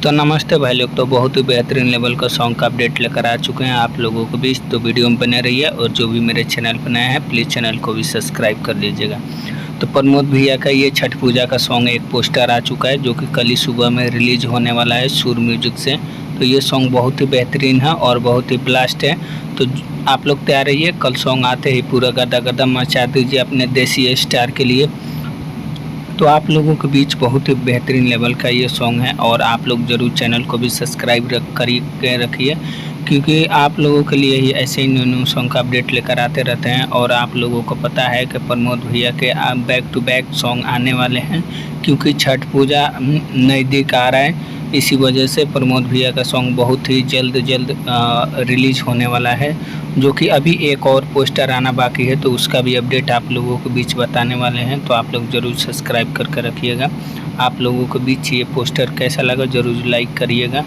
तो नमस्ते भाई लोग। तो बहुत ही बेहतरीन लेवल का सॉन्ग का अपडेट लेकर आ चुके हैं आप लोगों के बीच। तो वीडियो में बने रहिए और जो भी मेरे चैनल पर नया है प्लीज़ चैनल को भी सब्सक्राइब कर लीजिएगा। तो प्रमोद भैया का ये छठ पूजा का सॉन्ग एक पोस्टर आ चुका है जो कि कल ही सुबह में रिलीज होने वाला है सुर म्यूजिक से। तो ये सॉन्ग बहुत ही बेहतरीन है और बहुत ही ब्लास्ट है। तो आप लोग तैयार रहिए, कल सॉन्ग आते ही पूरा गदा गदा मचा दीजिए अपने देसी स्टार के लिए। तो आप लोगों के बीच बहुत ही बेहतरीन लेवल का ये सॉन्ग है और आप लोग ज़रूर चैनल को भी सब्सक्राइब करके रखिए, क्योंकि आप लोगों के लिए ही ऐसे ही न्यू न्यू सॉन्ग का अपडेट लेकर आते रहते हैं। और आप लोगों को पता है कि प्रमोद भैया के बैक टू बैक सॉन्ग आने वाले हैं, क्योंकि छठ पूजा नज़दीक आ रहा है। इसी वजह से प्रमोद भैया का सॉन्ग बहुत ही जल्द रिलीज होने वाला है, जो कि अभी एक और पोस्टर आना बाकी है। तो उसका भी अपडेट आप लोगों के बीच बताने वाले हैं। तो आप लोग ज़रूर सब्सक्राइब करके रखिएगा। आप लोगों के बीच ये पोस्टर कैसा लगा ज़रूर लाइक करिएगा।